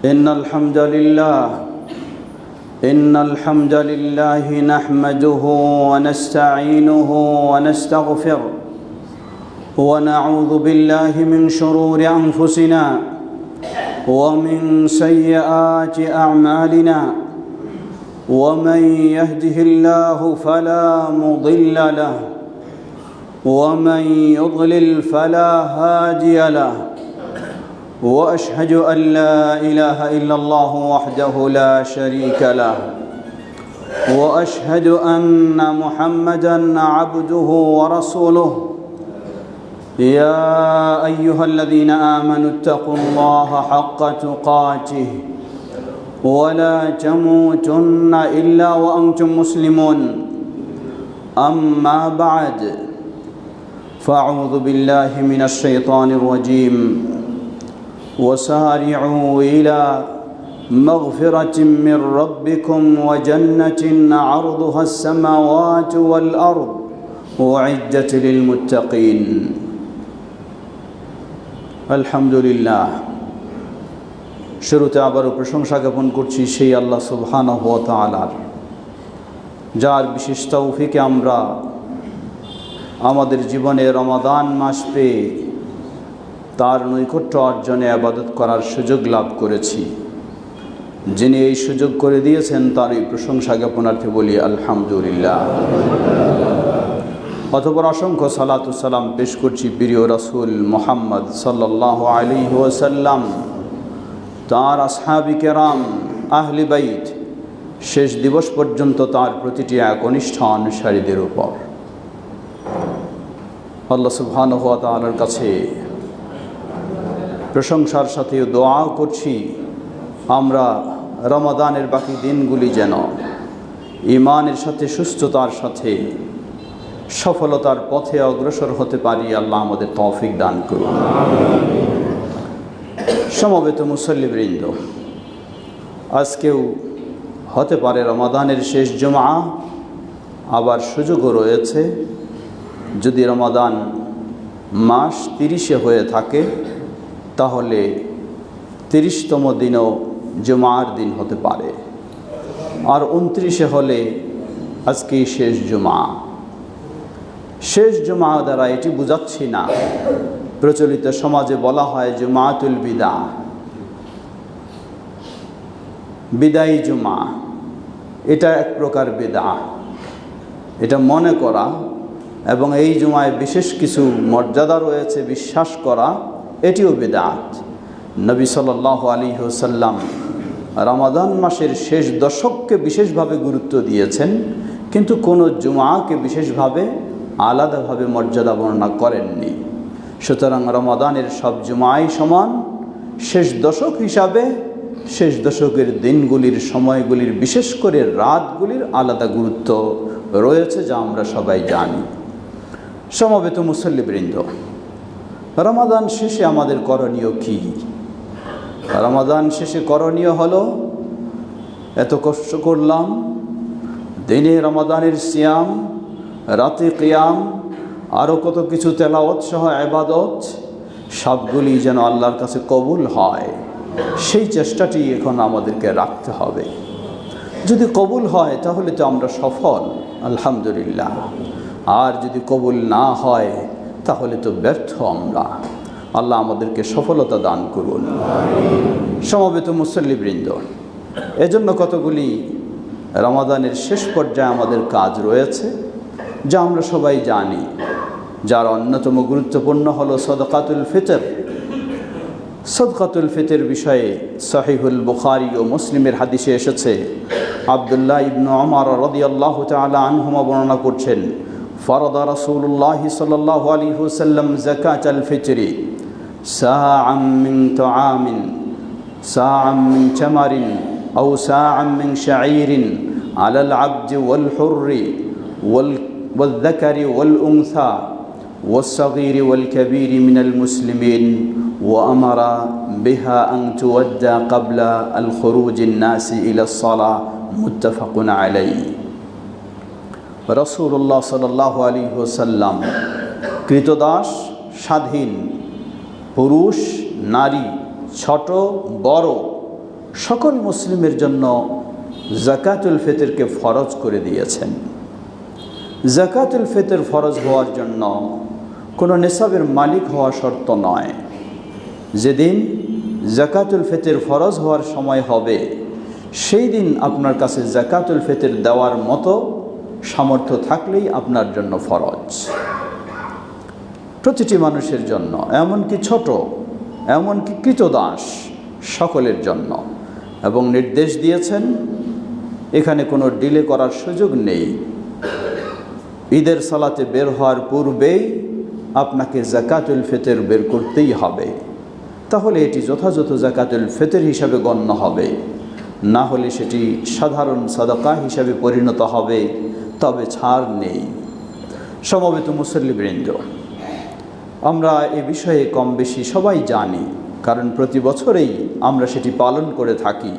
إن الحمد لله نحمده ونستعينه ونستغفره ونعوذ بالله من شرور أنفسنا ومن سيئات أعمالنا ومن يهده الله فلا مضل له ومن يضلل فلا هادي له وأشهد أن لا إله إلا الله وحده لا شريك له وأشهد أن محمدًا عبده ورسوله يا أيها الذين آمنوا اتقوا الله حق تقاته ولا تموتن إلا وأنتم مسلمون أما بعد فأعوذ بالله من الشيطان الرجيم وسارعوا إلى مغفرة من ربكم وجنة عرضها السماوات والأرض أعدت للمتقين আলহামদুলিল্লাহ। শুরুতে আবারও প্রশংসা জ্ঞাপন করছি সেই আল্লাহ সুবহানাহু ওয়া তাআলার, যার বিশেষ তৌফিকে আমরা আমাদের জীবনে রমাদান মাস পেয়ে তার নৈকট্য অর্জনে ইবাদত করার সুযোগ লাভ করেছি। যিনি এই সুযোগ করে দিয়েছেন তার এই প্রশংসা জ্ঞাপনার্থে বলি আলহামদুলিল্লাহ। অতঃপর অসংখ্য সালাতু সালাম পেশ করছি প্রিয় রাসূল মুহাম্মদ সাল্লাল্লাহু আলাইহি ওয়াসাল্লাম, তার আসহাবি কেরাম, আহলি বাইত, শেষ দিবস পর্যন্ত তার প্রতিটি একনিষ্ঠ অনুসারীদের উপর। আল্লাহ সুবহানাহু ওয়া তাআলার কাছে প্রশংসার সাথে দোয়া করছি আমরা রমাদানের বাকি দিনগুলি যেন ঈমানের সাথে, সুস্থতার সাথে সফলতার পথে অগ্রসর হতে পারি। আল্লাহ আমাদের তৌফিক দান করুন। সমবেত মুসল্লিবৃন্দ, আজকেও হতে পারে রমাদানের শেষ জুমআ, আবার সুযোগও রয়েছে যদি রমাদান মাস 30-এ হয়ে থাকে তাহলে 30তম দিনও জুমার দিন হতে পারে, আর 29-এ হলে আজকেই শেষ জুমা। শেষ জুমা দ্বারা এটি বুঝাচ্ছি না, প্রচলিত সমাজে বলা হয় জুমাতুল বিদা, বিদায়ী জুমা। এটা এক প্রকার বিদা, এটা মনে করা এবং এই জুমায় বিশেষ কিছু মর্যাদা রয়েছে বিশ্বাস করা, এটিও বিদআত। নবী সাল্লাল্লাহু আলাইহি ওয়াসাল্লাম রমাদান মাসের শেষ দশককে বিশেষভাবে গুরুত্ব দিয়েছেন, কিন্তু কোনো জুমাকে বিশেষভাবে আলাদাভাবে মর্যাদা বর্ণনা করেননি। সুতরাং রমাদানের সব জুমাই সমান। শেষ দশক হিসাবে শেষ দশকের দিনগুলির, সময়গুলির, বিশেষ করে রাতগুলির আলাদা গুরুত্ব রয়েছে, যা আমরা সবাই জানি। সমবেত মুসল্লিবৃন্দ, রমাদান শেষে আমাদের করণীয় কি? রমাদান শেষে করণীয় হলো, এত কষ্ট করলাম, দিনে রমাদানের সিয়াম, রাতে কিয়াম, আরও কত কিছু তেলাওয়াত সহ ইবাদত, সবগুলি যেন আল্লাহর কাছে কবুল হয়, সেই চেষ্টাটি এখন আমাদেরকে রাখতে হবে। যদি কবুল হয় তাহলে তো আমরা সফল, আলহামদুলিল্লাহ। আর যদি কবুল না হয় তাহলে তো ব্যর্থ আমরা। আল্লাহ আমাদেরকে সফলতা দান করুন। সমবেত মুসল্লিবৃন্দ, এজন্য কতগুলি রমাদানের শেষ পর্যায়ে আমাদের কাজ রয়েছে, যা আমরা সবাই জানি, যার অন্যতম গুরুত্বপূর্ণ হলো সদকাতুল ফিতর। সদকাতুল ফিতর বিষয়ে সহিহুল বুখারী ও মুসলিমের হাদিসে এসেছে। আব্দুল্লাহ ইবনে উমর রাদিয়াল্লাহু তাআলা আনহুমা বর্ণনা করছেন, ফরদা রাসূলুল্লাহ সাল্লাল্লাহু আলাইহি ওয়াসাল্লাম যাকাতাল ফিতরি সাআম মিন তুআমিন সাআম মিন তামারিন আও সাআম মিন শাঈরিন আলাল আবদি ওয়াল হুররি ওয়াল যাকারি ওয়াল উনসা ওয়াস সাগীরি ওয়াল কাবীরি মিনাল মুসলিমিন ওয়া আমারা বিহা আন তুওয়াদ্দা ক্বাবলা আল খুরুজিন নাসি ইলা আস-সালাহ, মুত্তাফাকুন আলাইহি। রাসূলুল্লাহ সাল্লাল্লাহু আলাইহি ওয়াসাল্লাম কৃতদাস, স্বাধীন, পুরুষ, নারী, ছোট বড় সকল মুসলিমের জন্য যাকাতুল ফিতরকে ফরজ করে দিয়েছেন। যাকাতুল ফিতর ফরজ হওয়ার জন্য কোনো নিসাবের মালিক হওয়া শর্ত নয়। যেদিন যাকাতুল ফিতর ফরজ হওয়ার সময় হবে সেই দিন আপনার কাছে যাকাতুল ফিতর দেওয়ার মতো সামর্থ্য থাকলেই আপনার জন্য ফরজ। প্রতিটি মানুষের জন্য, এমনকি ছোট, এমনকি কৃতদাস, সকলের জন্য। এবং নির্দেশ দিয়েছেন এখানে কোনো ডিলে করার সুযোগ নেই। ঈদের সালাতে বের হওয়ার পূর্বেই আপনাকে যাকাতুল ফিতর বের করতেই হবে, তাহলে এটি যথাযথ যাকাতুল ফিতর হিসাবে গণ্য হবে। না হলে সেটি সাধারণ সাদাকা হিসাবে পরিণত হবে, তবে ছাড় নেই। সমবেত মুসল্লিবৃন্দ, আমরা এ বিষয়ে কম বেশি সবাই জানি, কারণ প্রতি বছরেই আমরা সেটি পালন করে থাকি।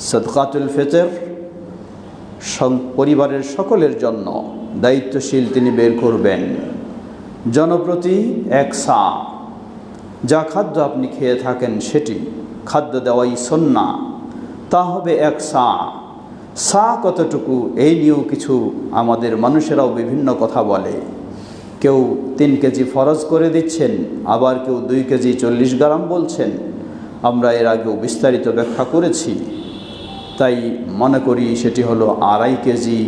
সাদকাতুল ফিতর পরিবারের সকলের জন্য দায়িত্বশীল তিনি বের করবেন। জনপ্রতি 1 সা, যা খাদ্য আপনি খেয়ে থাকেন সেটি খাদ্য দেওয়াই সুন্নাহ, তা হবে 1 সা। সা কতটুকু এই নিয়েও কিছু আমাদের মানুষেরাও বিভিন্ন কথা বলে। কেউ 3 কেজি ফরজ করে দিচ্ছেন, আবার কেউ 2 কেজি 40 গ্রাম বলছেন। আমরা এর আগেও বিস্তারিত ব্যাখ্যা করেছি। তাই মনে করি সেটি হলো 2.5 কেজি।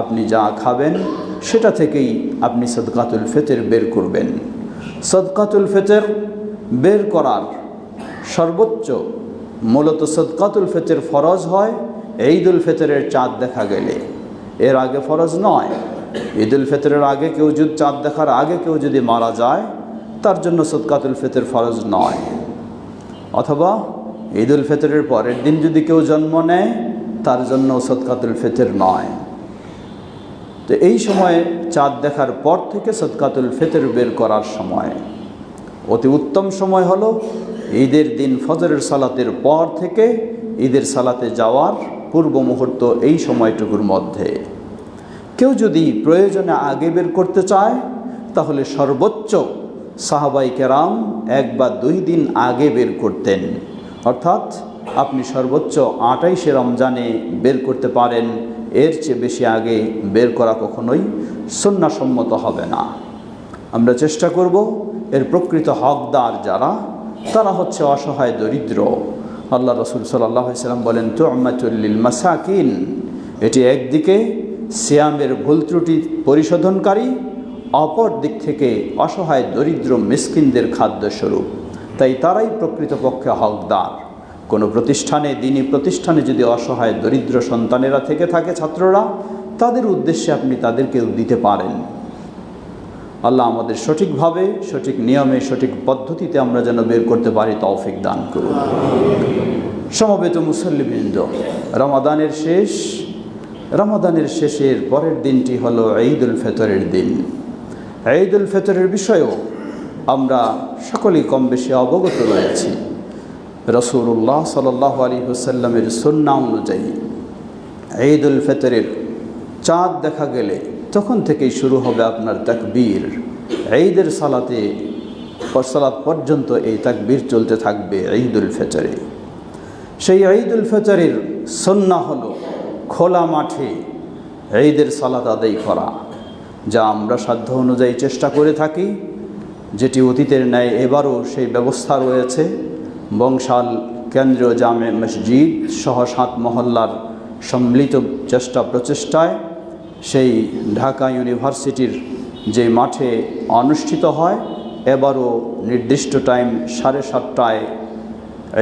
আপনি যা খাবেন সেটা থেকেই আপনি সাদকাতুল ফিতর বের করবেন। সাদকাতুল ফিতর বের করার সর্বোচ্চ, মূলত সাদকাতুল ফিতর ফরজ হয় ঈদুল ফিতরের চাঁদ দেখা গেলে, এর আগে ফরজ নয়। ঈদুল ফিতরের আগে কেউ যদি, চাঁদ দেখার আগে কেউ যদি মারা যায়, তার জন্য সাদকাতুল ফিতর ফরজ নয়। অথবা ঈদুল ফিতরের পরের দিন যদি কেউ জন্ম নেয়, তার জন্য সাদকাতুল ফিতর নয়। তো এই সময়ে চাঁদ দেখার পর থেকে সাদকাতুল ফিতর বের করার সময়, অতি উত্তম সময় হলো ঈদের দিন ফজরের সালাতের পর থেকে ঈদের সালাতে যাওয়ার পূর্ব মুহূর্ত, এই সময়টুকুর মধ্যে। কেউ যদি প্রয়োজনে আগে বের করতে চায়, তাহলে সর্বোচ্চ সাহাবায়ে কেরাম 1 বা 2 দিন আগে বের করতেন। অর্থাৎ আপনি সর্বোচ্চ 28শে রমজানে বের করতে পারেন, এর চেয়ে বেশি আগে বের করা কখনোই সুন্নাহসম্মত হবে না। আমরা চেষ্টা করব এর প্রকৃত হকদার যারা, তারা হচ্ছে অসহায় দরিদ্র। আল্লাহ রসুল সাল্লাল্লাহু আলাইহি ওয়াসাল্লাম বলেন, তু'মাতুল লিল মাসাকিন, এটি একদিকে সিয়ামের ভুল ত্রুটি পরিশোধনকারী, অপর দিক থেকে অসহায় দরিদ্র মিসকিনদের খাদ্যস্বরূপ। তাই তারাই প্রকৃতপক্ষে হকদার। কোনো প্রতিষ্ঠানে, দিনী প্রতিষ্ঠানে যদি অসহায় দরিদ্র সন্তানেরা থেকে থাকে, ছাত্ররা, তাদের উদ্দেশ্যে আপনি তাদেরকেও দিতে পারেন। আল্লাহ আমাদের সঠিকভাবে, সঠিক নিয়মে, সঠিক পদ্ধতিতে আমরা যেন বের করতে পারি তৌফিক দান করুন। সমবেত মুসল্লিবৃন্দ, রমাদানের শেষের পরের দিনটি হলো ঈদুল ফিতরের দিন। ঈদুল ফিতরের বিষয়েও আমরা সকলেই কম বেশি অবগত রয়েছি। রাসূলুল্লাহ সাল্লাল্লাহু আলাইহি ওয়াসাল্লামের সুন্নাহ অনুযায়ী ঈদুল ফিতরের চাঁদ দেখা গেলে তখন থেকেই শুরু হবে আপনার তাকবীর। ঈদের সালাত পর্যন্ত এই তাকবীর চলতে থাকবে ঈদুল ফিতরে। সেই ঈদুল ফিতরের সুন্নাহ হলো খোলা মাঠে ঈদের সালাত আদায় করা, যা আমরা সাধ্য অনুযায়ী চেষ্টা করে থাকি, যেটি অতীতের ন্যায় এবারও সেই ব্যবস্থা রয়েছে। বংশাল কেন্দ্রীয় জামে মসজিদ সহ 7 মহল্লার সম্মিলিত প্রচেষ্টায় সেই ঢাকা ইউনিভার্সিটির যে মাঠে অনুষ্ঠিত হয়, এবারও নির্দিষ্ট টাইম 7:30টায়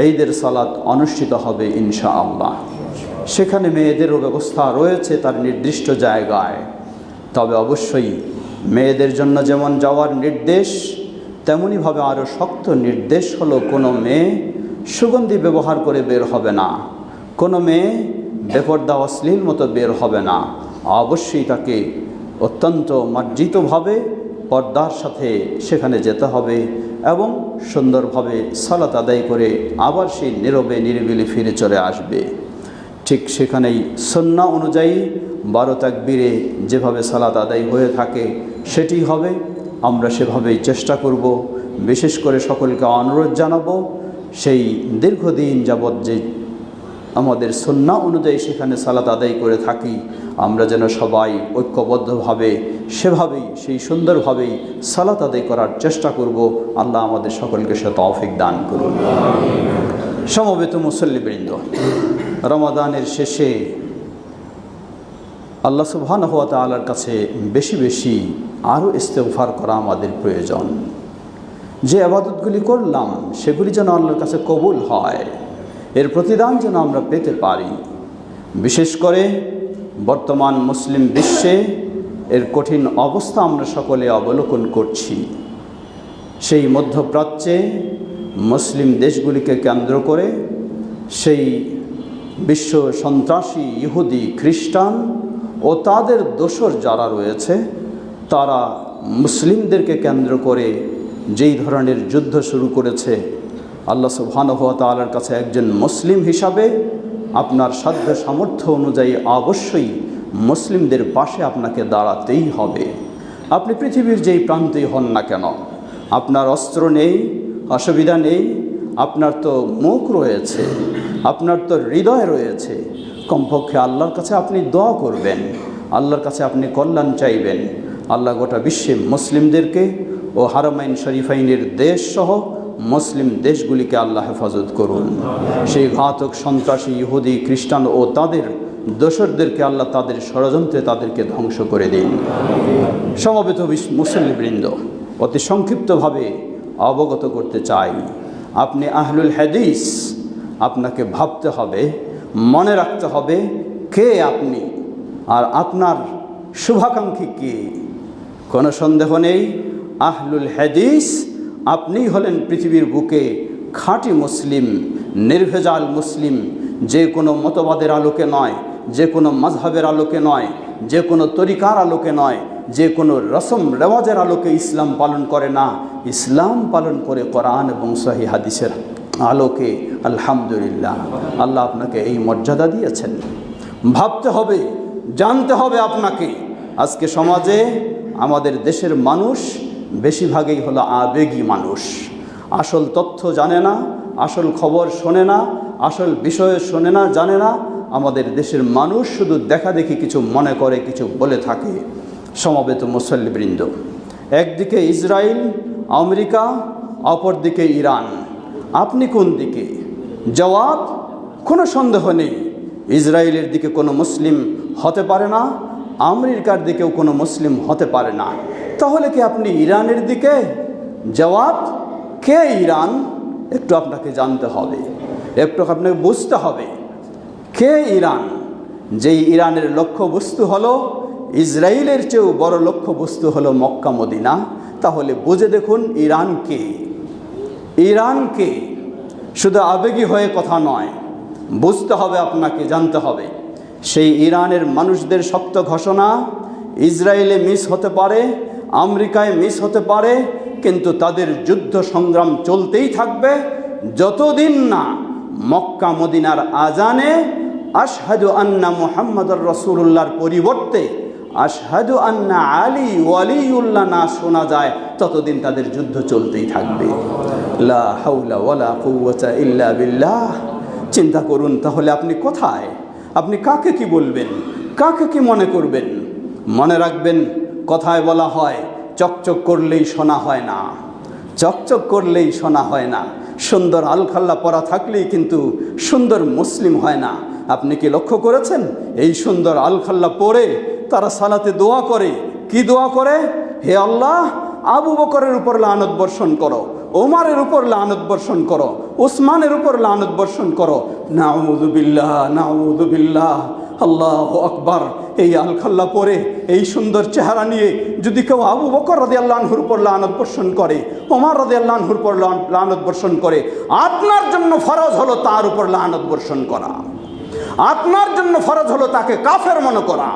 ঈদের সালাত অনুষ্ঠিত হবে ইনশাআল্লাহ। সেখানে মেয়েদেরও ব্যবস্থা রয়েছে তার নির্দিষ্ট জায়গায়। তবে অবশ্যই মেয়েদের জন্য যেমন যাওয়ার নির্দেশ, তেমনিভাবে আরও শক্ত নির্দেশ হলো, কোনো মেয়ে সুগন্ধি ব্যবহার করে বের হবে না, কোনো মেয়ে বেপর্দা অশ্লীল মতো বের হবে না। অবশ্যই তাকে অত্যন্ত মার্জিতভাবে পর্দার সাথে সেখানে যেতে হবে এবং সুন্দরভাবে সালাত আদায় করে আবার সেই নীরবে নিরিবিলি ফিরে চলে আসবে। ঠিক সেখানেই সুন্নাহ অনুযায়ী 12 তাকবীরে যেভাবে সালাত আদায় হয়ে থাকে সেটি হবে। আমরা সেভাবেই চেষ্টা করব। বিশেষ করে সকলকে অনুরোধ জানাবো, সেই দীর্ঘদিন যাবৎ যে আমাদের সুন্নাহ অনুযায়ী সেখানে সালাত আদায় করে থাকি, আমরা যেন সবাই ঐক্যবদ্ধভাবে সেভাবেই সেই সুন্দরভাবেই সালাত আদায় করার চেষ্টা করব। আল্লাহ আমাদের সকলকে সে তৌফিক দান করুন। সমবেত মুসল্লিবৃন্দ, রমাদানের শেষে আল্লাহ সুবহানাহু ওয়া তাআলার কাছে বেশি বেশি আরও ইস্তেগফার করা আমাদের প্রয়োজন। যে ইবাদতগুলি করলাম সেগুলি যেন আল্লাহর কাছে কবুল হয়, এর প্রতিদান যেন আমরা পেতে পারি। বিশেষ করে বর্তমান মুসলিম বিশ্বে এর কঠিন অবস্থা আমরা সকলে অবলোকন করছি। সেই মধ্যপ্রাচ্যে মুসলিম দেশগুলিকে কেন্দ্র করে সেই বিশ্ব সন্ত্রাসী ইহুদি খ্রিস্টান ও তাদের দোসর যারা রয়েছে, তারা মুসলিমদেরকে কেন্দ্র করে যেই ধরনের যুদ্ধ শুরু করেছে, আল্লাহ সুবহানাহু ওয়া তাআলার কাছে একজন মুসলিম হিসাবে আপনার সাধ্য সামর্থ্য অনুযায়ী অবশ্যই মুসলিমদের পাশে আপনাকে দাঁড়াতেই হবে। আপনি পৃথিবীর যেই প্রান্তেই হন না কেন, আপনার অস্ত্র নেই, অসুবিধা নেই, আপনার তো মুখ রয়েছে, আপনার তো হৃদয় রয়েছে, কমপক্ষে আল্লাহর কাছে আপনি দোয়া করবেন, আল্লাহর কাছে আপনি কল্যাণ চাইবেন। আল্লাহ গোটা বিশ্বে মুসলিমদেরকে ও হারামাইন শরীফাইনের দেশ সহ মুসলিম দেশগুলিকে আল্লাহ হেফাজত করুন। সেই ঘাতক সন্ত্রাসী ইহুদি খ্রিস্টান ও তাদের দোসরদেরকে আল্লাহ তাদের ষড়যন্ত্রে তাদেরকে ধ্বংস করে দিন। সমবেত মুসল্লিবৃন্দ, অতি সংক্ষিপ্তভাবে অবগত করতে চাই, আপনি আহলুল হাদিস, আপনাকে ভাবতে হবে, মনে রাখতে হবে কে আপনি আর আপনার শুভাকাঙ্ক্ষী কে। কোনো সন্দেহ নেই, আহলুল হাদিস আপনি হলেন পৃথিবীর বুকে খাঁটি মুসলিম, নির্ভেজাল মুসলিম, যে কোনো মতবাদের আলোকে নয়, যে কোনো মাযহাবের আলোকে নয়, যে কোনো তরিকার আলোকে নয়, যে কোনো রসম রেওয়াজের আলোকে ইসলাম পালন করে না, ইসলাম পালন করে কোরআন এবং সহিহ হাদিসের আলোকে। আলহামদুলিল্লাহ, আল্লাহ আপনাকে এই মর্যাদা দিয়েছেন। ভাবতে হবে, জানতে হবে আপনাকে। আজকে সমাজে আমাদের দেশের মানুষ বেশিরভাগই হলো আবেগী মানুষ, আসল তথ্য জানে না, আসল খবর শোনে না, আসল বিষয় শোনে না, জানে না। আমাদের দেশের মানুষ শুধু দেখাদেখি কিছু মনে করে, কিছু বলে থাকে। সমবেত মুসল্লিবৃন্দ, একদিকে ইসরায়েল, আমেরিকা, অপরদিকে ইরান, আপনি কোন দিকে? জবাব, কোনো সন্দেহ নেই, ইসরায়েলের দিকে কোনো মুসলিম হতে পারে না, আমেরিকার দিকেও কোনো মুসলিম হতে পারে না। তাহলে কি আপনি ইরানের দিকে? জবাব, কে ইরান? একটু আপনাকে জানতে হবে, একটু আপনাকে বুঝতে হবে কে ইরান। যেই ইরানের লক্ষ্যবস্তু হলো ইসরায়েলের চেয়েও বড় লক্ষ্যবস্তু হলো মক্কা মদিনা। তাহলে বুঝে দেখুন ইরান কে। ইরান কে? শুধু আবেগী হয়ে কথা নয়, বুঝতে হবে, আপনাকে জানতে হবে। সেই ইরানের মানুষদের শক্ত ঘোষণা, ইসরায়েলে মিস হতে পারে, আমেরিকায় মিস হতে পারে, কিন্তু তাদের যুদ্ধ সংগ্রাম চলতেই থাকবে যতদিন না মক্কা মদিনার আজানে আশহাদু আন্না মুহাম্মাদুর রাসূলুল্লাহর পরিবর্তে আশহাদু আন্না আলী ওয়ালিউল্লাহ না শোনা যায়, ততদিন তাদের যুদ্ধ চলতেই থাকবে। লা হাওলা ওয়ালা কুওয়াতা ইল্লা বিল্লাহ। চিন্তা করুন তাহলে আপনি কোথায়? আপনি কাকে কি বলবেন, কাকে কি মনে করবেন? মনে রাখবেন, কথায় বলা হয় চকচক করলেই শোনা হয় না, চকচক করলেই শোনা হয় না। সুন্দর আলখাল্লা পরা থাকলেই কিন্তু সুন্দর মুসলিম হয় না। আপনি কি লক্ষ্য করেছেন? এই সুন্দর আলখাল্লা পরে তারা সালাতে দোয়া করে। কি দোয়া করে? হে আল্লাহ, আবু বকরের উপর লানত বর্ষণ করো, ওমরের উপর লানত বর্ষণ করো, উসমানের উপর লানত বর্ষণ করো। নাউযু বিল্লাহ, নাউযু বিল্লাহ, আল্লাহু আকবার। এই আলখাল্লা পরে, এই সুন্দর চেহারা নিয়ে যদি কেউ আবু বকর রাদিয়াল্লাহু আনহুর উপর লানত বর্ষণ করে, ওমর রাদিয়াল্লাহু আনহুর উপর লানত বর্ষণ করে, আপনার জন্য ফরজ হলো তার উপর লানত বর্ষণ করা। আপনার জন্য ফরজ হলো তাকে কাফের মনে করা।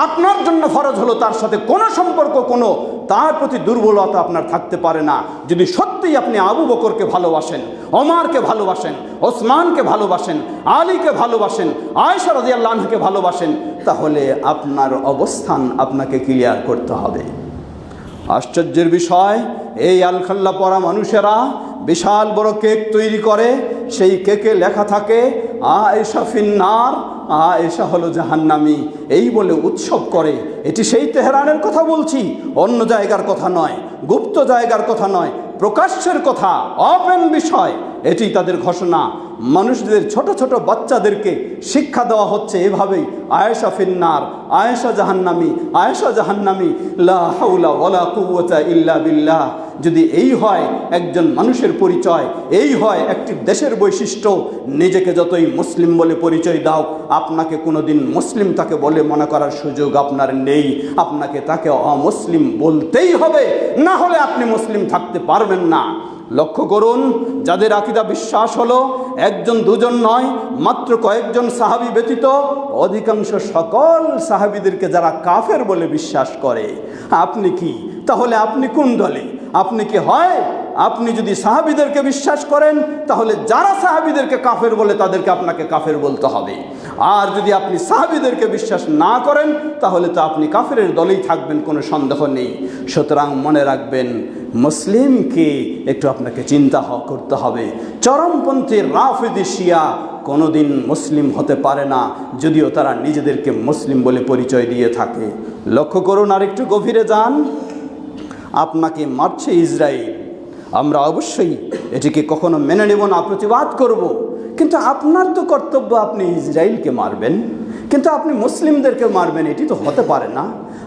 আপনার জন্য ফরজ হলো তার সাথে কোনো সম্পর্ক, কোনো তার প্রতি দুর্বলতা আপনার থাকতে পারে না। যদি সত্যিই আপনি আবু বকরকে ভালোবাসেন, ওমরকে ভালোবাসেন, ওসমানকে ভালোবাসেন, আলীকে ভালোবাসেন, আয়েশা রাদিয়াল্লাহু আনহাকে ভালোবাসেন, তাহলে আপনার অবস্থান আপনাকে ক্লিয়ার করতে হবে। আশ্চর্যের বিষয়, এই আলখাল্লা পরা মানুষেরা বিশাল বড় কেক তৈরি করে, সেই কেকে লেখা থাকে আয়েশা ফিন্নার, আয়েশা হলো জাহান্নামী, এই বলে উৎসব করে। এটি সেই তেহরানের কথা বলছি, অন্য জায়গার কথা নয়, গুপ্ত জায়গার কথা নয়, প্রকাশ্যের কথা, ওপেন বিষয়। এটি তাদের ঘোষণা। মানুষদের, ছোট ছোট বাচ্চাদেরকে শিক্ষা দেওয়া হচ্ছে এভাবেই, আয়েশা ফিন্নার, আয়েশা জাহান্নামী, আয়েশা জাহান্নামী, লা হাওলা ওয়ালা কুওয়াতা ইল্লা বিল্লাহ। যদি এই হয় একজন মানুষের পরিচয়, এই হয় একটি দেশের বৈশিষ্ট্য, নিজেকে যতই মুসলিম বলে পরিচয় দাও, আপনাকে কোনোদিন মুসলিম তাকে বলে মনে করার সুযোগ আপনার নেই। আপনাকে তাকে অমুসলিম বলতেই হবে, না হলে আপনি মুসলিম থাকতে পারবেন না। লক্ষ্য করুন, যাদের আকীদা বিশ্বাস হলো একজন দুজন নয়, মাত্র কয়েকজন সাহাবী ব্যতীত অধিকাংশ সকল সাহাবীদেরকে যারা কাফের বলে বিশ্বাস করে, আপনি কি তাহলে? আপনি কোন দলে? আপনি কি হয়, আপনি যদি সাহাবীদেরকে বিশ্বাস করেন তাহলে যারা সাহাবীদেরকে কাফের বলে তাদেরকে আপনাকে কাফের বলতে হবে। আর যদি আপনি সাহাবীদেরকে বিশ্বাস না করেন তাহলে তো আপনি কাফেরের দলেই থাকবেন, কোনো সন্দেহ নেই। সুতরাং মনে রাখবেন, মুসলিমকে একটু আপনাকে চিন্তা করতে হবে। চরমপন্থী রাফিদি শিয়া কোনোদিন মুসলিম হতে পারে না, যদিও তারা নিজেদেরকে মুসলিম বলে পরিচয় দিয়ে থাকে। লক্ষ্য করুন, আর একটু গভীরে যান। আপনাকে মারছে ইসরায়েল, আমরা অবশ্যই এটিকে কখনো মেনে নেব না, প্রতিবাদ করব। কিন্তু আপনার তো কর্তব্য আপনি ইসরায়েলকে মারবেন, কিন্তু আপনি মুসলিমদেরকে মারবেন, এটি তো হতে পারে না।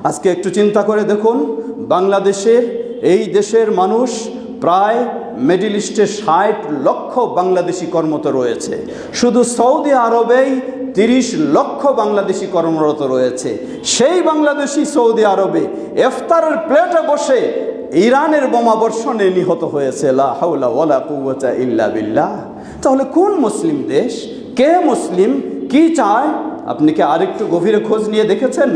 আজকে একটু চিন্তা করে দেখুন, বাংলাদেশের, এই দেশের মানুষ প্রায় মিডল ইস্টে 60 লক্ষ বাংলাদেশি কর্মরত রয়েছে। শুধু সৌদি আরবেই 30 লক্ষ বাংলাদেশি কর্মরত রয়েছে। সেই বাংলাদেশি সৌদি আরবে ইফতারের প্লেটে বসে ইরানের বোমা বর্ষণে নিহত হয়েছে। লা হাওলা ওয়ালা কুওয়াতা ইল্লা বিল্লাহ। তাহলে কোন মুসলিম দেশ? কে মুসলিম? কি চায়? আপনি কি আরেকটু গভীরে খোঁজ নিয়ে দেখেছেন?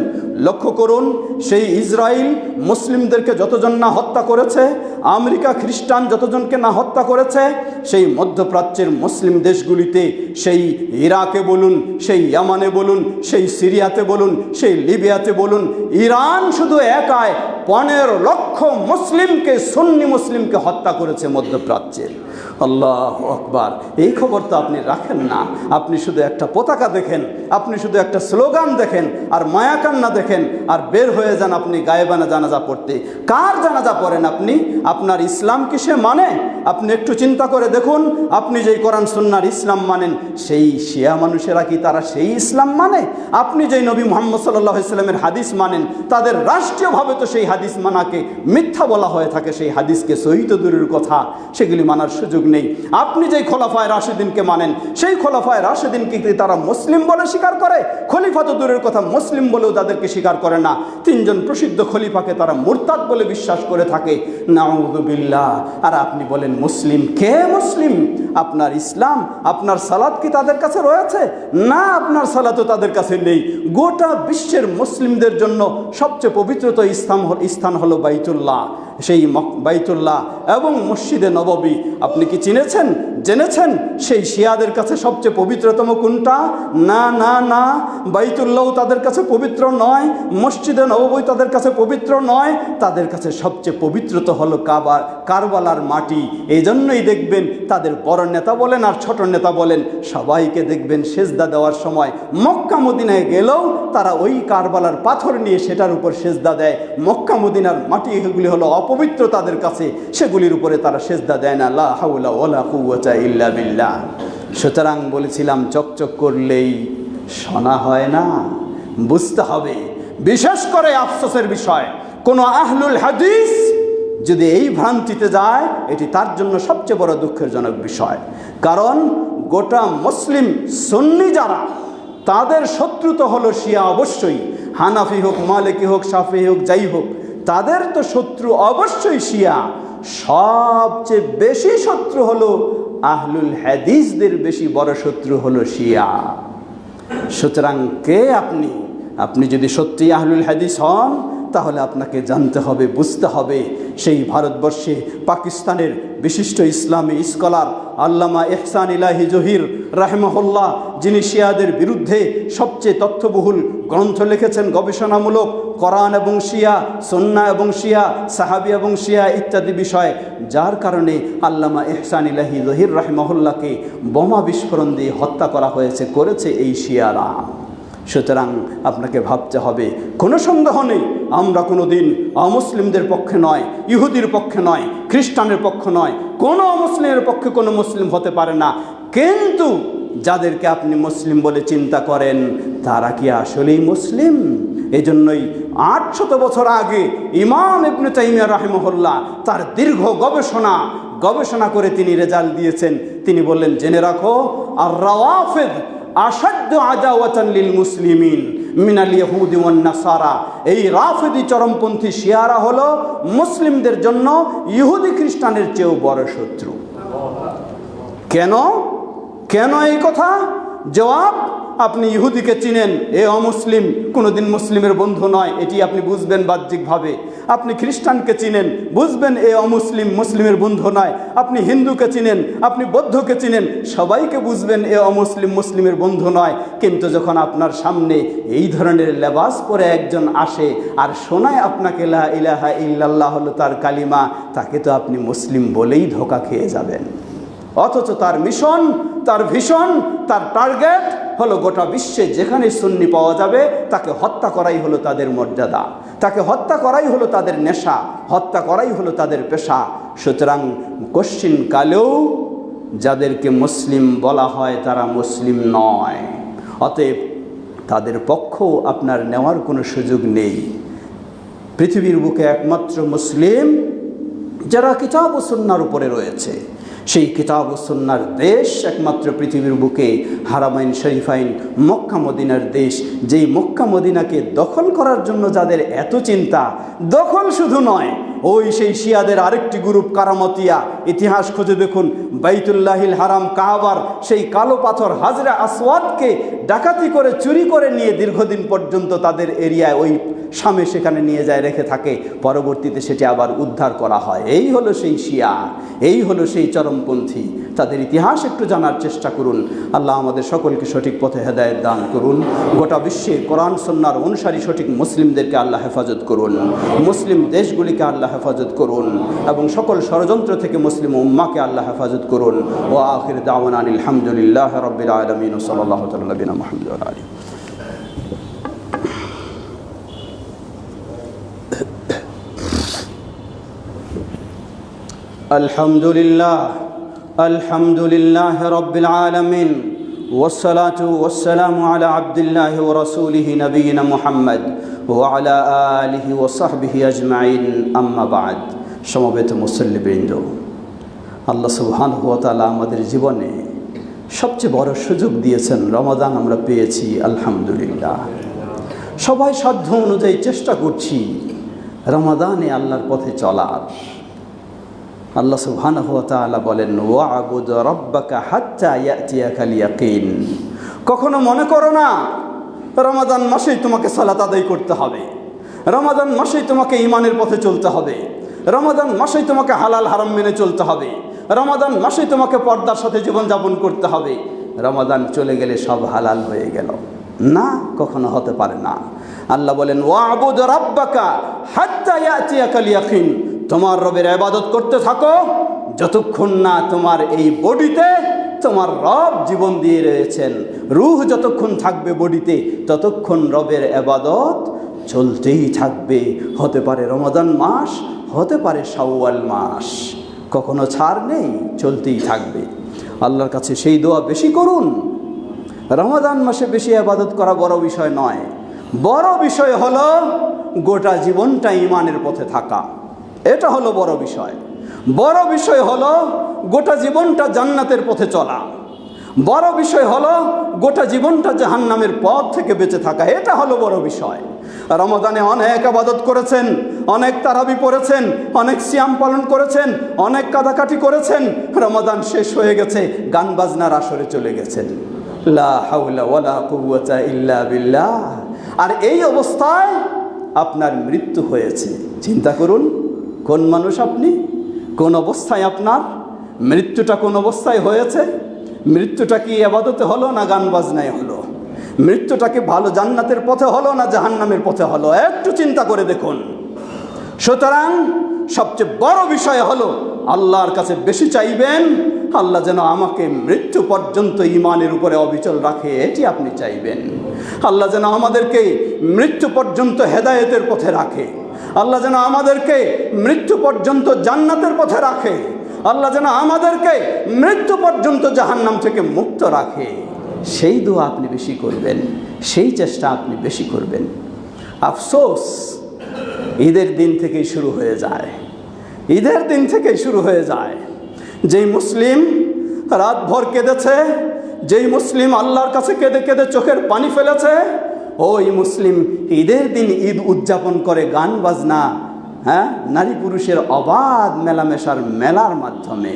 লক্ষ্য করুন, সেই ইসরায়েল মুসলিমদেরকে যতজন না হত্যা করেছে, আমেরিকা খ্রিস্টান যতজনকে না হত্যা করেছে, সেই মধ্যপ্রাচ্যের মুসলিম দেশগুলিতে, সেই ইরাকে বলুন, সেই ইয়ামানে বলুন, সেই সিরিয়াতে বলুন, সেই লিবিয়াতে বলুন, ইরান শুধু একাই 15 লক্ষ মুসলিমকে, সুন্নি মুসলিমকে হত্যা করেছে মধ্যপ্রাচ্যের। আল্লাহু আকবার। এই খবর তো আপনি রাখেন না, আপনি শুধু একটা পতাকা দেখেন, আপনি শুধু একটা স্লোগান দেখেন, আর মায়াকান্না দেখেন, আর বের হয়ে যান আপনি গায়েবানা জানাজা পড়তে। কার জানাজা পড়েন আপনি? আপনার ইসলাম কি সে মানে? আপনি একটু চিন্তা করে দেখুন, আপনি যেই কোরআন সুন্নাহর ইসলাম মানেন, সেই শিয়া মানুষেরা কি তারা সেই ইসলাম মানে? আপনি যেই নবী মুহাম্মদ সাল্লাল্লাহু আলাইহি সাল্লামের হাদিস মানেন, তাদের রাষ্ট্রীয়ভাবে তো সেই হাদিস মানাকে মিথ্যা বলা হয়ে থাকে, সেই হাদিসকে সহিহ তো দূরের কথা, সেগুলি মানার সুযোগ নেই। আপনি যেই খোলাফায়ে রাশিদিনকে মানেন, সেই খোলাফায়ে রাশিদিনকে তারা মুসলিম বলে স্বীকার করে? খলিফা তো দূরের কথা, মুসলিম বলেও তাদেরকে স্বীকার করে না। 3 জন প্রসিদ্ধ খলিফাকে তারা মুরতাদ বলে বিশ্বাস করে থাকে। নাউযুবিল্লাহ। আর আপনি বলেন মুসলিম। কে মুসলিম? আপনার ইসলাম, আপনার সালাত কি তাদের কাছে রয়েছে? না, আপনার সালাতও তাদের কাছে নেই। গোটা বিশ্বের মুসলিমদের জন্য সবচেয়ে পবিত্রতম স্থান হলো বাইতুল্লাহ, সেই বাইতুল্লাহ এবং মসজিদে নববী। আপনি কি চিনেছেন, জেনেছেন সেই শিয়াদের কাছে সবচেয়ে পবিত্রতম কোনটা? না না না, বাইতুল্লাহ তাদের কাছে পবিত্র নয়, মসজিদে নববী তাদের কাছে পবিত্র নয়, তাদের কাছে সবচেয়ে পবিত্রত হলো কারবালার মাটি। এই জন্যই দেখবেন তাদের বড় নেতা বলেন আর ছোট নেতা বলেন, সবাইকে দেখবেন সেজদা দেওয়ার সময় মক্কা মদিনায় গেলেও তারা ওই কারবালার পাথর নিয়ে সেটার উপর সেজদা দেয়। মক্কা মদিনার মাটি এগুলি হলো অপবিত্র তাদের কাছে, সেগুলির উপরে তারা সেজদা দেয় না। লা হাওলা ওয়ালা কুওয়াতা ইল্লা বিল্লাহ। সুতরাং বলেছিলাম, চকচক করলেই শোনা হয় না, বুঝতে হবে। বিশেষ করে আফসোসের বিষয়, কোন আহলুল হাদিস যদি এই ভ্রান্তিতে যায়, এটি তার জন্য সবচেয়ে বড় দুঃখের জনক বিষয়। কারণ গোটা মুসলিম সুন্নি যারা, তাদের শত্রু তো হলো শিয়া অবশ্যই, হানাফি হোক, মালিকি হোক, শাফিঈ হোক, যাই হোক, তাদের তো শত্রু অবশ্যই শিয়া। সবচেয়ে বেশি শত্রু হলো আহলুল হাদিসদের, বেশি বড় শত্রু হলো শিয়া। সুতরাং কে আপনি? আপনি যদি সত্যি আহলুল হাদিস হন, তাহলে আপনাকে জানতে হবে, বুঝতে হবে সেই ভারতবর্ষে পাকিস্তানের বিশিষ্ট ইসলামী স্কলার আল্লামা ইহসান ইলাহি জহির রাহিমাহুল্লাহ, যিনি শিয়াদের বিরুদ্ধে সবচেয়ে তথ্যবহুল গ্রন্থ লিখেছেন গবেষণামূলক, কোরআন এবং শিয়া, সুন্নাহ এবং শিয়া, সাহাবী এবং শিয়া ইত্যাদি বিষয়, যার কারণে আল্লামা ইহসান ইলাহি জহির রাহিমাহুল্লাহকে বোমা বিস্ফোরণ দিয়ে হত্যা করা করেছে এই শিয়ারা। সুতরাং আপনাকে ভাবতে হবে, কোনো সন্দেহ নেই আমরা কোনো দিন অমুসলিমদের পক্ষে নয়, ইহুদির পক্ষে নয়, খ্রিস্টানের পক্ষে নয়, কোনো অমুসলিমের পক্ষে কোনো মুসলিম হতে পারে না। কিন্তু যাদেরকে আপনি মুসলিম বলে চিন্তা করেন তারা কি আসলেই মুসলিম? এজন্যই 800 বছর আগে ইমাম ইবনে তাইমিয়া রাহিমাহুল্লাহ তার দীর্ঘ গবেষণা করে তিনি রেজাল্ট দিয়েছেন। তিনি বললেন, জেনে রাখো, আর রাওয়াফিদ আসাদ্দু আদাওয়াতান লিল মুসলিমিন মিনাল ইহুদি ওয়ান নাসারা। এই রাফিদি চরমপন্থী শিয়ারা হলো মুসলিমদের জন্য ইহুদি খ্রিস্টানের চেয়েও বড় শত্রু। কেন এই কথা? জবাব, আপনি ইহুদিকে চিনেন, এ অমুসলিম, কোনোদিন মুসলিমের বন্ধু নয়, এটি আপনি বুঝবেন বাহ্যিকভাবে। আপনি খ্রিস্টানকে চিনেন, বুঝবেন এ অমুসলিম, মুসলিমের বন্ধু নয়। আপনি হিন্দুকে চিনেন, আপনি বৌদ্ধকে চিনেন, সবাইকে বুঝবেন এ অমুসলিম, মুসলিমের বন্ধু নয়। কিন্তু যখন আপনার সামনে এই ধরনের লেবাস পরে একজন আসে আর শোনায় আপনাকে লা ইলাহা ইল্লাল্লাহ হলো তার কালিমা, তাকে তো আপনি মুসলিম বলেই ধোঁকা খেয়ে যাবেন। অথচ তার মিশন, তার ভিশন, তার টার্গেট হলো গোটা বিশ্বে যেখানে সুন্নি পাওয়া যাবে তাকে হত্যা করাই হলো তাদের মর্যাদা, তাকে হত্যা করাই হলো তাদের নেশা, হত্যা করাই হলো তাদের পেশা। সুতরাং কশ্চিন কালেও যাদেরকে মুসলিম বলা হয় তারা মুসলিম নয়, অতএব তাদের পক্ষও আপনার নেওয়ার কোনো সুযোগ নেই। পৃথিবীর বুকে একমাত্র মুসলিম যারা কিতাব ও সুন্নাহর উপরে রয়েছে, সেই কিতাব ও সুন্নাহর দেশ একমাত্র পৃথিবীর বুকে হারামাইন শরীফাইন মক্কা মদিনার দেশ। যেই মক্কা মদিনাকে দখল করার জন্য যাদের এত চিন্তা, দখল শুধু নয়, ওই সেই শিয়াদের আরেকটি গ্রুপ কারামতিয়া, ইতিহাস খুঁজে দেখুন, বাইতুল্লাহিল হারাম কাবার সেই কালো পাথর হাজরা আসওয়াদকে ডাকাতি করে চুরি করে নিয়ে দীর্ঘদিন পর্যন্ত তাদের এরিয়ায় ওই শামে সেখানে নিয়ে যায় রেখে থাকে, পরবর্তীতে সেটি আবার উদ্ধার করা হয়। এই হলো সেই শিয়া, এই হলো সেই চরমপন্থী। তাদের ইতিহাস একটু জানার চেষ্টা করুন। আল্লাহ আমাদের সকলকে সঠিক পথে হেদায়েত দান করুন। গোটা বিশ্বে কোরআন সুন্নাহর অনুসারী সঠিক মুসলিমদেরকে আল্লাহ হেফাজত করুন, মুসলিম দেশগুলিকে আল্লাহ হেফাজত করুন এবং সকল ষড়যন্ত্র থেকে মুসলিম উম্মাকে আল্লাহ হেফাজত করুন। ও আখির দাওয়ানা আলহামদুলিল্লাহি রাব্বিল আলামিন ওয়া সাল্লাল্লাহু আলা নবিনা মুহাম্মদ ওয়া আলিহি। আলহামদুলিল্লাহ রাব্বিল আলামিন ওয়াসসালাতু ওয়াসসালামু আলা আবদিল্লাহি ওয়া রাসূলিহি নবিয়িনা মুহাম্মদ ওয়া আলা আলিহি ওয়া সাহবিহি আজমাইন, আম্মা বা'দ। সমবেত মুসল্লিবৃন্দ, আল্লাহ সুবহানাহু ওয়া তাআলা আমাদের জীবনে সবচেয়ে বড় সুযোগ দিয়েছেন, রমাদান আমরা পেয়েছি, আলহামদুলিল্লাহ। সবাই সাধ্য অনুযায়ী চেষ্টা করছি রমাদানে আল্লাহর পথে চলার। আল্লাহ সুবহানাহু ওয়া তাআলা বলেন, ওয়া'বুদ রাব্বাকা হাত্তা ইয়াতিয়াকাল ইয়াকিন। কখনো মনে করো না রমাদান মাসেই তোমাকে সালাত আদায় করতে হবে, রমাদান মাসেই তোমাকে ঈমানের পথে চলতে হবে, রমাদান মাসেই তোমাকে হালাল হারাম মেনে চলতে হবে, রমাদান মাসেই তোমাকে পর্দার সাথে জীবনযাপন করতে হবে। রমাদান চলে গেলে সব হালাল হয়ে গেল না, কখনো হতে পারে না। আল্লাহ বলেন, ওয়া'বুদ রাব্বাকা হাত্তা ইয়াতিয়াকাল ইয়াকিন। তোমার রবের ইবাদত করতে থাকো যতক্ষণ না তোমার এই বডিতে তোমার রব জীবন দিয়ে রয়েছেন। রূহ যতক্ষণ থাকবে বডিতে ততক্ষণ রবের ইবাদত চলতেই থাকবে। হতে পারে রমাদান মাস, হতে পারে শাওয়াল মাস, কখনো ছাড় নেই, চলতেই থাকবে। আল্লাহর কাছে সেই দোয়া বেশি করুন। রমাদান মাসে বেশি ইবাদত করা বড় বিষয় নয়, বড় বিষয় হলো গোটা জীবনটা ঈমানের পথে থাকা। এটা হলো বড় বিষয়। বড় বিষয় হলো গোটা জীবনটা জান্নাতের পথে চলা। বড় বিষয় হলো গোটা জীবনটা জাহান্নামের পথ থেকে বেঁচে থাকা। এটা হলো বড় বিষয়। রমাদানে অনেক ইবাদত করেছেন, অনেক তারাবি পড়েছেন, অনেক সিয়াম পালন করেছেন, অনেক কাদাকাটি করেছেন। রমাদান শেষ হয়ে গেছে, গান বাজনার আসরে চলে গেছেন। লা হাওলা ওয়ালা কুওয়াতা ইল্লা বিল্লাহ। আর এই অবস্থায় আপনার মৃত্যু হয়েছে। চিন্তা করুন, কোন মানুষ আপনি, কোন অবস্থায় আপনার মৃত্যুটা, কোন অবস্থায় হয়েছে? মৃত্যুটা কি ইবাদতে হলো না গান বাজনায় হলো? মৃত্যুটা কি ভালো জান্নাতের পথে হলো না জাহান্নামের পথে হলো? একটু চিন্তা করে দেখুন। সুতরাং সবচেয়ে বড় বিষয় হলো আল্লাহর কাছে বেশি চাইবেন, আল্লাহ যেন আমাকে মৃত্যু পর্যন্ত ঈমানের উপরে অবিচল রাখে, এটি আপনি চাইবেন। আল্লাহ যেন আমাদেরকে মৃত্যু পর্যন্ত হেদায়েতের পথে রাখে, আল্লাহ যেন আমাদেরকে মৃত্যু পর্যন্ত জান্নাতের পথে রাখে, আল্লাহ যেন আমাদেরকে মৃত্যু পর্যন্ত জাহান্নাম থেকে মুক্ত রাখে। সেই দোয়া আপনি বেশি করবেন, সেই চেষ্টা আপনি বেশি করবেন। আফসোস ঈদের দিন থেকেই শুরু হয়ে যায়, ঈদের দিন থেকেই শুরু হয়ে যায়। যেই মুসলিম রাতভর কেঁদেছে, যেই মুসলিম আল্লাহর কাছে কেঁদে কেঁদে চোখের পানি ফেলেছে, ওই মুসলিম ঈদের দিন ঈদ উদযাপন করে গান বাজনা, নারী পুরুষের অবাধ মেলামেশার মেলার মাধ্যমে।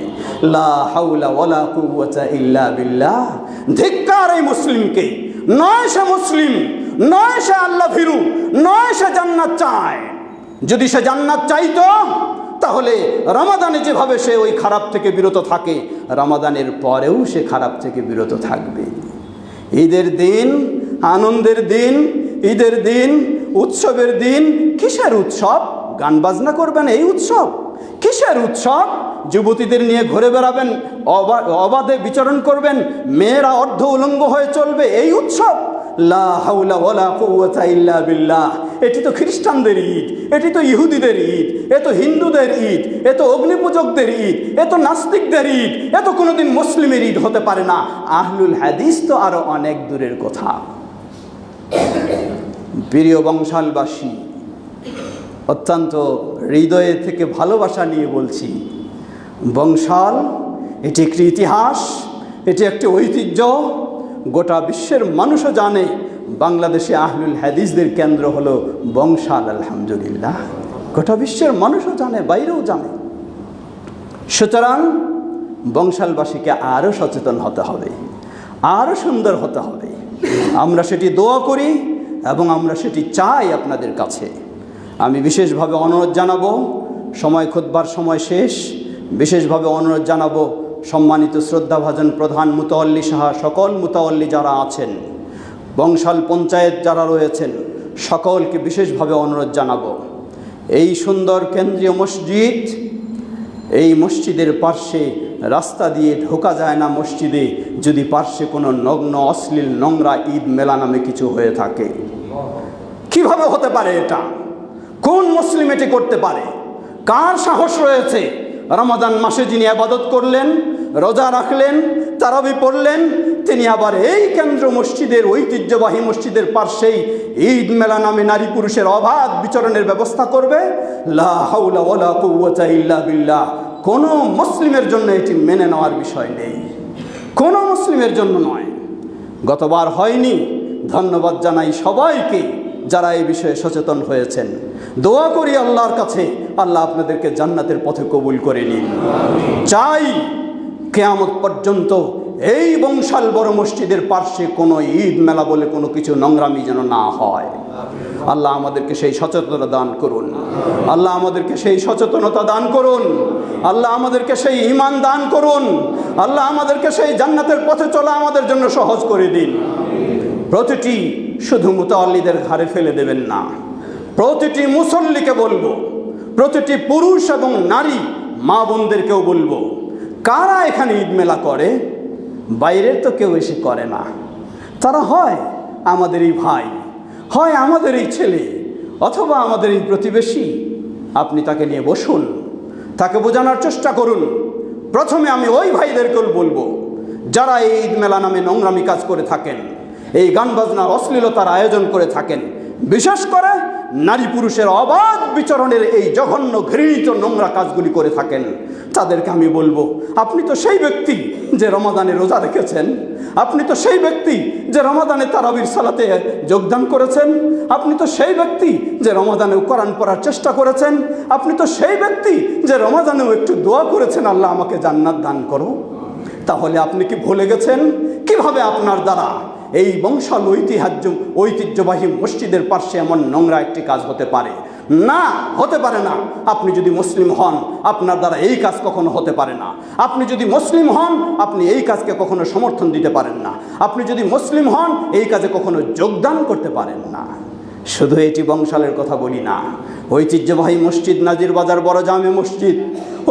লা হাওলা ওয়ালা কুওয়াতা ইল্লা বিল্লাহ। ধিক্কার এই মুসলিমকে! নয় সে মুসলিম, নয় সে আল্লাহ ভীরু, নয় সে জান্নাত চায়। যদি সে জান্নাত চাইতো তাহলে রমাদানে যেভাবে সে ওই খারাপ থেকে বিরত থাকে, রমাদানের পরেও সে খারাপ থেকে বিরত থাকবে। ঈদের দিন আনন্দের দিন, ঈদের দিন উৎসবের দিন। কিসের উৎসব? গান বাজনা করবেন এই উৎসব? কিসের উৎসব? যুবতীদের নিয়ে ঘুরে বেড়াবেন, অবাধে বিচরণ করবেন, মেয়েরা অর্ধ উলঙ্গ হয়ে চলবে, এই উৎসব? লা হাওলা ওয়ালা কুওয়াতা ইল্লা বিল্লাহ। এটি তো খ্রিস্টানদের ঈদ, এটি তো ইহুদিদের ঈদ, এ তো হিন্দুদের ঈদ, এ তো অগ্নিপূজকদের ঈদ, এ তো নাস্তিকদের ঈদ, এ তো কোনোদিন মুসলিমের ঈদ হতে পারে না। আহলুল হাদিস তো আরো অনেক দূরের কথা। প্রিয় বংশালবাসী, অত্যন্ত হৃদয়ে থেকে ভালোবাসা নিয়ে বলছি, বংশাল এটি একটি ইতিহাস, এটি একটি ঐতিহ্য। গোটা বিশ্বের মানুষও জানে বাংলাদেশে আহলুল হাদিসদের কেন্দ্র হলো বংশাল। আলহামদুলিল্লাহ, গোটা বিশ্বের মানুষও জানে, বাইরেও জানে। সুতরাং বংশালবাসীকে আরও সচেতন হতে হবে, আরও সুন্দর হতে হবে। আমরা সেটি দোয়া করি এবং আমরা সেটি চাই আপনাদের কাছে। আমি বিশেষভাবে অনুরোধ জানাবো, সময় খুতবার সময় শেষ, বিশেষভাবে অনুরোধ জানাবো সম্মানিত শ্রদ্ধাভাজন প্রধান মুতাওয়াল্লি সাহা, সকল মুতাওয়াল্লি যারা আছেন, বংশাল পঞ্চায়েত যারা রয়েছেন, সকলকে বিশেষভাবে অনুরোধ জানাবো, এই সুন্দর কেন্দ্রীয় মসজিদ, এই মসজিদের পার্শ্বে রাস্তা দিয়ে ঢোকা যায় না মসজিদে যদি পার্শ্বে কোনো নগ্ন অশ্লীল নোংরা ঈদ মেলা নামে কিছু হয়ে থাকে। কিভাবে হতে পারে এটা? কোন মুসলিম এটি করতে পারে? কার সাহস রয়েছে? রমাদান মাসে যিনি ইবাদত করলেন, রোজা রাখলেন, তারাবি পড়লেন, তিনি আবার এই কেন্দ্র মসজিদের, ঐতিহ্যবাহী মসজিদের পার্শ্বেই ঈদ মেলা নামে নারী পুরুষের অবাধ বিচরণের ব্যবস্থা করবে? লা হাওলা ওয়ালা কুওয়াতা ইল্লা বিল্লাহ। কোনো মুসলিমের জন্য এটি মেনে নেওয়ার বিষয় নেই, কোনো মুসলিমের জন্য নয়। গতবার হয়নি। ধন্যবাদ জানাই সবাইকে যারা এই বিষয়ে সচেতন হয়েছেন। দোয়া করি আল্লাহর কাছে, আল্লাহ আপনাদেরকে জান্নাতের পথে কবুল করে নিন। চাই কিয়ামত পর্যন্ত এই বংশাল বড় মসজিদের পার্শ্বে কোনো ঈদ মেলা বলে কোনো কিছু নোংরামি যেন না হয়। আল্লাহ আমাদেরকে সেই সচেতনতা দান করুন, আল্লাহ আমাদেরকে সেই সচেতনতা দান করুন, আল্লাহ আমাদেরকে সেই ঈমান দান করুন, আল্লাহ আমাদেরকে সেই জান্নাতের পথে চলা আমাদের জন্য সহজ করে দিন। প্রতিটি শুধু মুতাওয়াল্লিদের ঘাড়ে ফেলে দেবেন না, প্রতিটি মুসল্লিকে বলবো, প্রতিটি পুরুষ এবং নারী মা বোনদেরকেও বলবো, কারা এখানে ঈদ মেলা করে? বাইরের তো কেউ এসে করে না। তারা হয় আমাদেরই ভাই, হয় আমাদেরই ছেলে, অথবা আমাদের এই প্রতিবেশী। আপনি তাকে নিয়ে বসুন, তাকে বোঝানোর চেষ্টা করুন। প্রথমে আমি ওই ভাইদেরকেও বলবো যারা এই ঈদ মেলা নামে নোংরামি কাজ করে থাকেন, এই গান বাজনার অশ্লীলতার আয়োজন করে থাকেন, বিশেষ করে নারী পুরুষের অবাধ বিচরণের এই জঘন্য ঘৃণিত নোংরা কাজগুলি করে থাকেন, তাদেরকে আমি বলবো, আপনি তো সেই ব্যক্তি যে রমাদানে রোজা রেখেছেন, আপনি তো সেই ব্যক্তি যে রমাদানে তারাবির সালাতে যোগদান করেছেন, আপনি তো সেই ব্যক্তি যে রমাদানেও কোরআন পড়ার চেষ্টা করেছেন, আপনি তো সেই ব্যক্তি যে রমাদানেও একটু দোয়া করেছেন, আল্লাহ আমাকে জান্নাত দান করো। তাহলে আপনি কি ভুলে গেছেন কিভাবে আপনার দ্বারা এই বংশাল ঐতিহ্যবাহী মসজিদের পাশে এমন নোংরা একটি কাজ হতে পারে না, হতে পারে না। আপনি যদি মুসলিম হন, আপনার দ্বারা এই কাজ কখনো হতে পারে না। আপনি যদি মুসলিম হন, আপনি এই কাজকে কখনো সমর্থন দিতে পারেন না। আপনি যদি মুসলিম হন, এই কাজে কখনো যোগদান করতে পারেন না। শুধু এটি বংশালের কথা বলি না, ঐতিহ্যবাহী মসজিদ নাজির বাজার বড় জামে মসজিদ,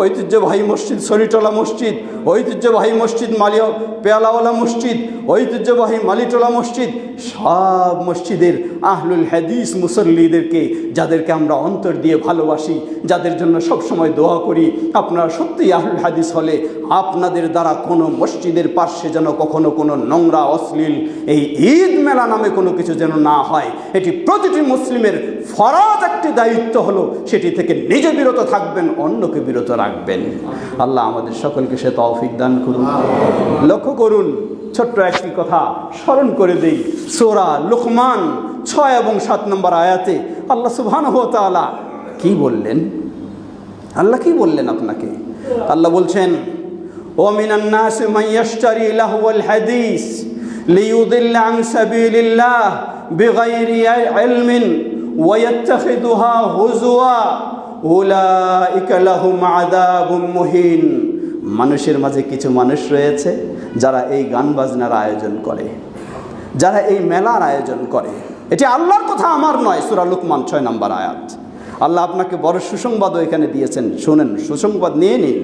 ঐতিহ্যবাহী মসজিদ সরিটলা মসজিদ, ঐতিহ্যবাহী মসজিদ পেয়ালাওয়ালা মসজিদ, ঐতিহ্যবাহী মালিটোলা মসজিদ, সব মসজিদের আহলুল হাদিস মুসল্লিদেরকে, যাদেরকে আমরা অন্তর দিয়ে ভালোবাসি, যাদের জন্য সবসময় দোয়া করি, আপনারা সত্যিই আহলুল হাদিস হলে আপনাদের দ্বারা কোনো মসজিদের পার্শ্বে যেন কখনো কোনো নোংরা অশ্লীল এই ঈদ মেলা নামে কোনো কিছু যেন না হয়। এটি প্রতিটি মুসলিমের ফরজ একটি দায়িত্ব হলো, সেটি থেকে নিজে বিরত থাকবেন, অন্যকে বিরত রাখবেন। আল্লাহ আমাদের সকলকে সে তৌফিক দান করুন। লক্ষ্য করুন, ছোট্ট একটি কথা স্মরণ করে দেই। সূরা লুকমান 6 এবং 7 নম্বর আয়াতে আল্লাহ সুবহানাহু ওয়া তাআলা কি বললেন? আল্লাহ কি বললেন আপনাকে? আল্লাহ বলছেন, ওয়া মিনান নাসি মান ইয়াশতারি লাহওয়াল হাদিস লিয়ুদিল্লা আন সাবিলিল্লাহ বিগাইরি ইলমিন ওয়া ইয়াত্তাখিযুহা হুজুয়া উলাইকা লাহুম আযাবুম মুহিন। মানুষের মাঝে কিছু মানুষ রয়েছে যারা এই গান বাজনার আয়োজন করে, যারা এই মেলার আয়োজন করে। এটি আল্লাহর কথা, আমার নয়। সূরা লুকমান 6 নম্বর আয়াত। আল্লাহ আপনাকে বড় সুসংবাদও এখানে দিয়েছেন, শুনেন, সুসংবাদ নিয়ে নিন।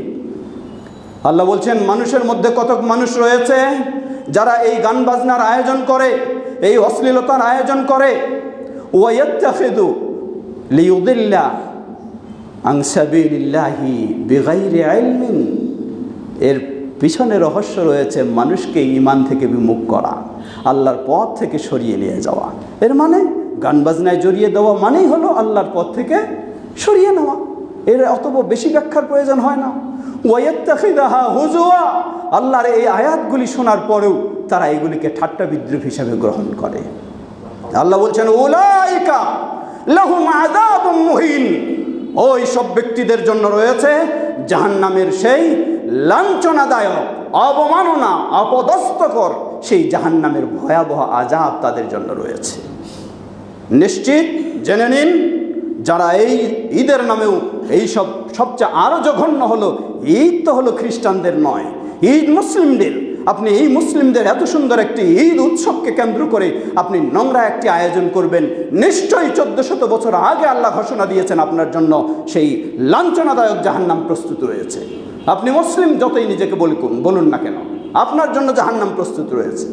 আল্লাহ বলছেন, মানুষের মধ্যে কতক মানুষ রয়েছে যারা এই গান বাজনার আয়োজন করে, এই অশ্লীলতার আয়োজন করে। ওয়া ইয়াত্তাখিযু লিয়ুদিল্লা আন সাবিলিল্লাহি বিগাইরি ইলমিন। এর পিছনে রহস্য রয়েছে মানুষকে ঈমান থেকে বিমুখ করা, আল্লাহর পথ থেকে সরিয়ে নিয়ে যাওয়া। এর মানে গান বাজনায় জড়িয়ে দেওয়া মানেই হলো আল্লাহর পথ থেকে সরিয়ে নেওয়া। এর অত বেশি ব্যাখ্যার প্রয়োজন হয় না। ওয়ায়াত্তাখিযুহা হুজুয়া। আল্লাহর এই আয়াতগুলি শোনার পরেও তারা এগুলিকে ঠাট্টা বিদ্রুপ হিসাবে গ্রহণ করে। আল্লাহ বলছেন, উলাইকা লাহুম আযাবুম মুহিন। ওই সব ব্যক্তিদের জন্য রয়েছে জাহান্নামের সেই লাঞ্ছনাদায়ক, অবমাননা, অপদস্থকর সেই জাহান্নামের ভয়াবহ আযাব তাদের জন্য রয়েছে। নিশ্চিত জেনে নিন, যারা এই ঈদের নামেও এই সবচেয়ে আরও জঘন্য হলো, ঈদ তো হলো খ্রিস্টানদের নয়, ঈদ মুসলিমদের। আপনি এই মুসলিমদের এত সুন্দর একটি ঈদ উৎসবকে কেন্দ্র করে আপনি নোংরা একটি আয়োজন করবেন, নিশ্চয়ই 1400 বছর আগে আল্লাহ ঘোষণা দিয়েছেন আপনার জন্য সেই লাঞ্ছনাদায়ক জাহান্নাম প্রস্তুত রয়েছে। আপনি মুসলিম যতই নিজেকে বলুন না কেন, আপনার জন্য জাহান্নাম প্রস্তুত রয়েছে।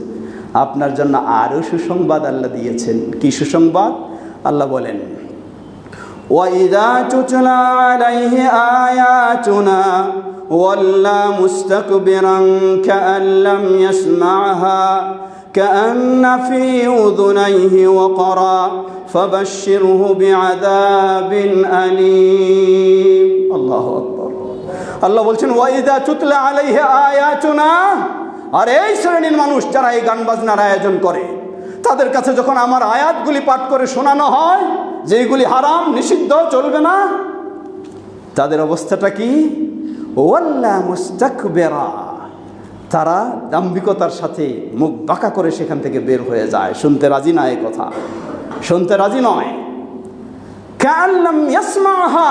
আপনার জন্য আরও সুসংবাদ আল্লাহ দিয়েছেন। কি সুসংবাদ? আল্লাহ বলেন, وَإِذَا تُتْلَى عَلَيْهِ آيَاتُنَا وَلَّى مُسْتَكْبِرًا كَأَن لَّمْ يَسْمَعْهَا كَأَنَّ فِي أُذُنَيْهِ وَقْرًا فَبَشِّرْهُ بِعَذَابٍ أَلِيمٍ। আল্লাহু আকবার। আল্লাহ বলছেন, وَإِذَا تُتْلَى عَلَيْهِ آيَاتُنَا। আর এই শ্রেণীর মানুষ যারা এই গান বাজনার আয়োজন করে, তাদের কাছে যখন আমার আয়াতগুলি পাঠ করে শোনানো হয় যে এগুলি হারাম, নিষিদ্ধ, চলবে না, তাদের অবস্থাটা কি? ওয়াল্লা মুস্তাকবিরা। তারা দাম্ভিকতার সাথে মুখ বাঁকা করে সেখান থেকে বের হয়ে যায়, শুনতে রাজি না, এই কথা শুনতে রাজি নয়। কাল্লাম ইয়াসমাহা।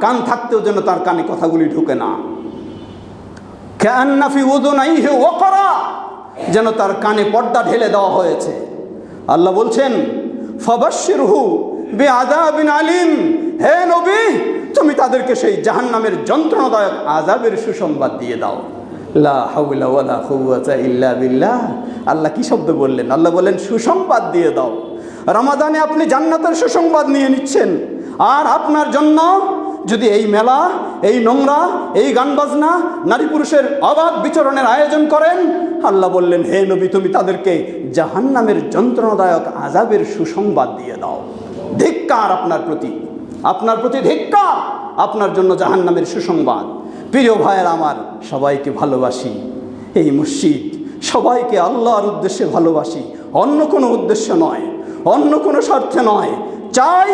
কান থাকতেও যেন তার কানে কথাগুলি ঢুকে না। কান্না ফি উযুনাইহি ওয়াকরা। যেন তার কানে পর্দা ঢেলে দেওয়া হয়েছে। আল্লাহ বলছেন, ফাবাশশিরহু বিআযাবিন আলিম। হে নবী, তুমি তাদেরকে সেই জাহান্নামের যন্ত্রণাদায়ক আযাবের সুসংবাদ দিয়ে দাও। লা হাওলা ওয়ালা কুওয়াতা ইল্লা বিল্লাহ। আল্লাহ কি শব্দ বললেন? আল্লাহ বলেন সুসংবাদ দিয়ে দাও। রমাদানে আপনি জান্নাতের সুসংবাদ নিয়ে নিচ্ছেন, আর আপনার জন্য যদি এই মেলা, এই নোংরা, এই গান বাজনা, নারী পুরুষের অবাধ বিচরণের আয়োজন করেন, আল্লাহ বললেন, হে নবী, তুমি তাদেরকে জাহান্নামের যন্ত্রণাদায়ক আযাবের সুসংবাদ দিয়ে দাও। ধিক্কার আপনার প্রতি, আপনার প্রতি ধিক্কার। আপনার জন্য জাহান্নামের সুসংবাদ। প্রিয় ভাইয়ের আমার, সবাইকে ভালোবাসি এই মসজিদ, সবাইকে আল্লাহর উদ্দেশ্যে ভালোবাসি, অন্য কোনো উদ্দেশ্য নয়, অন্য কোনো স্বার্থে নয়। চাই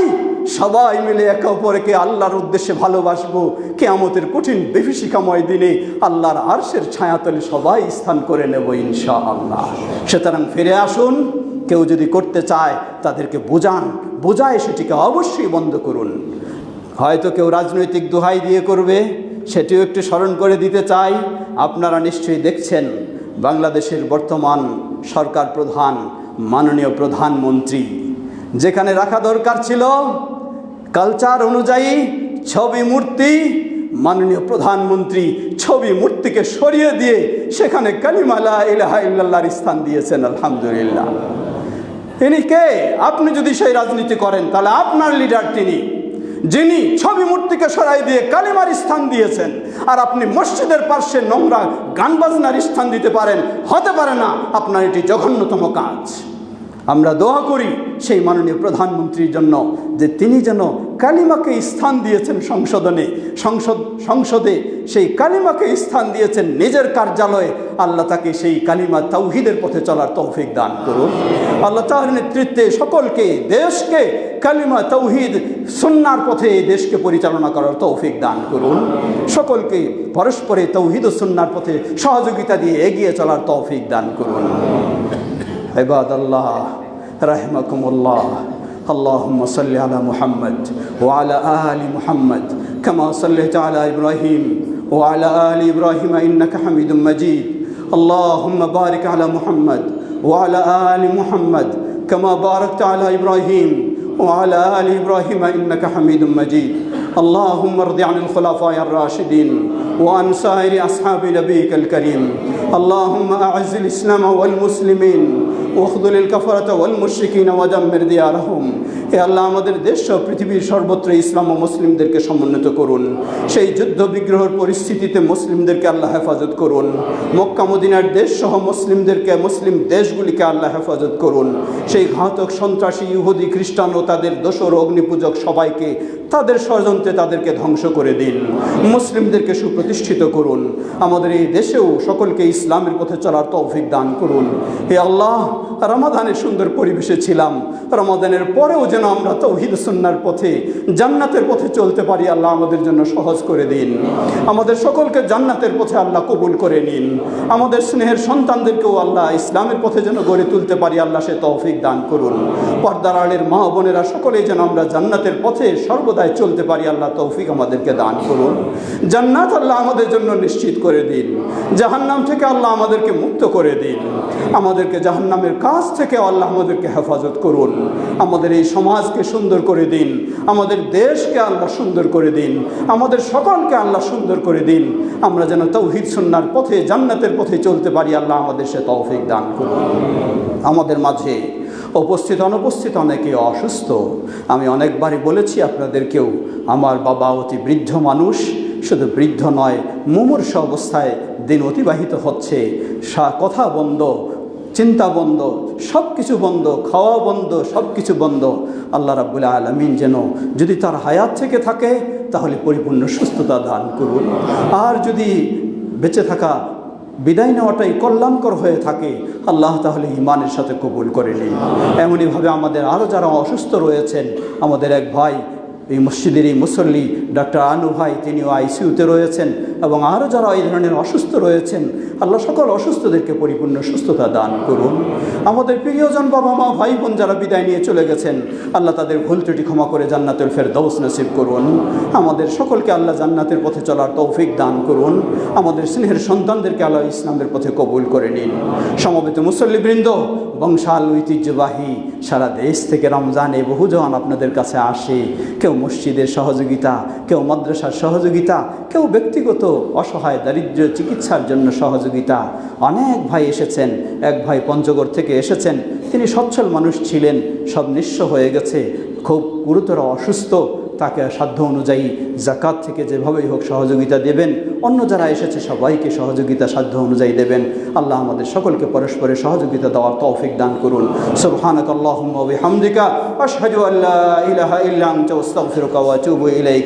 সবাই মিলে একে অপরকে আল্লাহর উদ্দেশ্যে ভালোবাসবো। কিয়ামতের কঠিন বিভীষিকাময় দিনে আল্লাহর আরশের ছায়াতলে সবাই স্থান করে নেব ইনশাআল্লাহ। সুতরাং ফিরে আসুন। কেউ যদি করতে চায় তাদেরকে বোঝায় সেটিকে অবশ্যই বন্ধ করুন। হয়তো কেউ রাজনৈতিক দোহাই দিয়ে করবে, সেটিও একটু স্মরণ করে দিতে চাই। আপনারা নিশ্চয়ই দেখছেন বাংলাদেশের বর্তমান সরকার প্রধান মাননীয় প্রধানমন্ত্রী, যেখানে রাখা দরকার ছিল কালচার অনুযায়ী ছবি মূর্তি, মাননীয় প্রধানমন্ত্রী ছবি মূর্তিকে সরিয়ে দিয়ে সেখানে কালিমা লা ইলাহা ইল্লাল্লাহর স্থান দিয়েছেন। আলহামদুলিল্লাহ। তিনি কে? আপনি যদি সেই রাজনীতি করেন তাহলে আপনার লিডার তিনি, যিনি ছবি মূর্তিকে সরাই দিয়ে কালিমার স্থান দিয়েছেন, আর আপনি মসজিদের পার্শ্বে নোংরা গান বাজনার স্থান দিতে পারেন? হতে পারে না। আপনার এটি জঘন্যতম কাজ। আমরা দোয়া করি সেই মাননীয় প্রধানমন্ত্রীর জন্য যে তিনি যেন কালিমাকে স্থান দিয়েছেন সংসদে সেই কালিমাকে স্থান দিয়েছেন নিজের কার্যালয়ে। আল্লাহ তাকে সেই কালিমা তাওহীদের পথে চলার তৌফিক দান করুন। আল্লাহ তাআলার নেতৃত্বে সকলকে, দেশকে কালিমা তাওহীদ সুন্নাহর পথে দেশকে পরিচালনা করার তৌফিক দান করুন। সকলকে পরস্পরে তাওহীদ ও সুন্নাহর পথে সহযোগিতা দিয়ে এগিয়ে চলার তৌফিক দান করুন। ইবাদাল্লাহ রাহিমাকুমুল্লাহ, اللهم صل على محمد وعلى آل محمد كما صليت على إبراهيم وعلى آل إبراهيم إنك حميد مجيد. اللهم بارك على محمد وعلى آل محمد كما باركت على إبراهيم وعلى آل إبراهيم إنك حميد مجيد. اللهم ارض عن الخلفاء الراشدين وعن سائر أصحاب نبيك الكريم. اللهم أعز الإسلام والمسلمين واخذل الكفرة والمشركين ودمر ديارهم. হে আল্লাহ, আমাদের দেশ সহ পৃথিবীর সর্বত্র ইসলাম ও মুসলিমদেরকে সমুন্নত করুন। সেই যুদ্ধ বিগ্রহের পরিস্থিতিতে মুসলিমদেরকে আল্লাহ হেফাজত করুন। মক্কা মদিনার দেশ সহ মুসলিমদেরকে, মুসলিম দেশগুলিকে আল্লাহ হেফাজত করুন। সেই ঘাতক সন্ত্রাসী ইহুদি খ্রিস্টান ও তাদের দোসর অগ্নিপূজক সবাইকে তাদের ষড়যন্ত্রে তাদেরকে ধ্বংস করে দিন। মুসলিমদেরকে সুপ্রতিষ্ঠিত করুন। আমাদের এই দেশেও সকলকে ইসলামের পথে চলার তৌফিক দান করুন। হে আল্লাহ, রমাদানের সুন্দর পরিবেশে ছিলাম, রমাদানের পরেও যেন আমরা তাওহীদ সুন্নাহর পথে, জান্নাতের পথে চলতে পারি। আল্লাহ আমাদের জন্য সহজ করে দিন। আমাদের সকলকে জান্নাতের পথে আল্লাহ কবুল করে নিন। আমাদের স্নেহের সন্তানদেরকেও আল্লাহ ইসলামের পথে যেন গড়ে তুলতে পারি, আল্লাহ সে তৌফিক দান করুন। পর্দার আড়ের মা বোনেরা সকলেই যেন আমরা জান্নাতের পথে সর্বদাই চলতে পারি, আল্লাহ তৌফিক আমাদেরকে দান করুন। জান্নাত আল্লাহ আমাদের জন্য নিশ্চিত করে দিন। জাহান্নাম থেকে আল্লাহ আমাদেরকে মুক্ত করে দিন। আমাদেরকে জাহান্নামের কাজ থেকে আল্লাহ আমাদেরকে হেফাজত করুন। আমাদের এই সমাজকে সুন্দর করে দিন। আমাদের দেশকে আল্লাহ সুন্দর করে দিন। আমাদের সকলকে আল্লাহ সুন্দর করে দিন। আমরা যেন তাওহীদ সুন্নাহর পথে, জান্নাতের পথে চলতে পারি, আল্লাহ আমাদের সে তৌফিক দান করুন। আমাদের মাঝে উপস্থিত অনুপস্থিত অনেকে অসুস্থ। আমি অনেকবারই বলেছি আপনাদেরকেও, আমার বাবা অতি বৃদ্ধ মানুষ, শুধু বৃদ্ধ নয়, মুমূর্ষ অবস্থায় দিন অতিবাহিত হচ্ছে। কথা বন্ধ, চিন্তা বন্ধ, সব কিছু বন্ধ, খাওয়া বন্ধ, সব কিছু বন্ধ। আল্লাহ রাব্বুল আলামিন যেন যদি তার হায়াত থেকে থাকে তাহলে পরিপূর্ণ সুস্থতা দান করুন। আর যদি বেঁচে থাকা, বিদায় নেওয়াটাই কল্যাণকর হয়ে থাকে, আল্লাহ তাহলে ঈমানের সাথে কবুল করে নিন। এমনইভাবে আমাদের আরও যারা অসুস্থ রয়েছেন, আমাদের এক ভাই এই মসজিদেরই মুসল্লি ডক্টর আনু ভাই, তিনিও আইসিইউতে রয়েছেন, এবং আরও যারা এই ধরনের অসুস্থ রয়েছেন, আল্লাহ সকল অসুস্থদেরকে পরিপূর্ণ সুস্থতা দান করুন। আমাদের প্রিয়জন বাবা মা ভাই বোন যারা বিদায় নিয়ে চলে গেছেন, আল্লাহ তাদের ভুল ত্রুটি ক্ষমা করে জান্নাতুল ফেরদাউস নসিব করুন। আমাদের সকলকে আল্লাহ জান্নাতের পথে চলার তৌফিক দান করুন। আমাদের স্নেহের সন্তানদেরকে আল্লাহ ইসলামের পথে কবুল করে নিন। সমবেত মুসল্লিবৃন্দ, বংশাল ঐতিহ্যবাহী সারা দেশ থেকে রমজানে বহুজন আপনাদের কাছে আসে। কেউ মসজিদের সহযোগিতা, কেউ মাদ্রাসার সহযোগিতা, কেউ ব্যক্তিগত অসহায় দারিদ্র্য চিকিৎসার জন্য সহযোগিতা। অনেক ভাই এসেছেন। এক ভাই পঞ্চগড় থেকে এসেছেন, তিনি সচ্ছল মানুষ ছিলেন, সব নিঃস্ব হয়ে গেছে, খুব গুরুতর অসুস্থ। তাকে সাধ্য অনুযায়ী যাকাত থেকে যেভাবেই হোক সহযোগিতা দেবেন। অন্য যারা এসেছে সবাইকে সহযোগিতা সাধ্য অনুযায়ী দেবেন। আল্লাহ আমাদের সকলকে পরস্পরের সহযোগিতা দেওয়ার তৌফিক দান করুন। সুবহানাকাল্লাহুম্মা ওয়া বিহামদিকা আশহাদু আল্লা ইলাহা ইল্লা আনতা আস্তাগফিরুকা ওয়া আতুবু ইলাইক।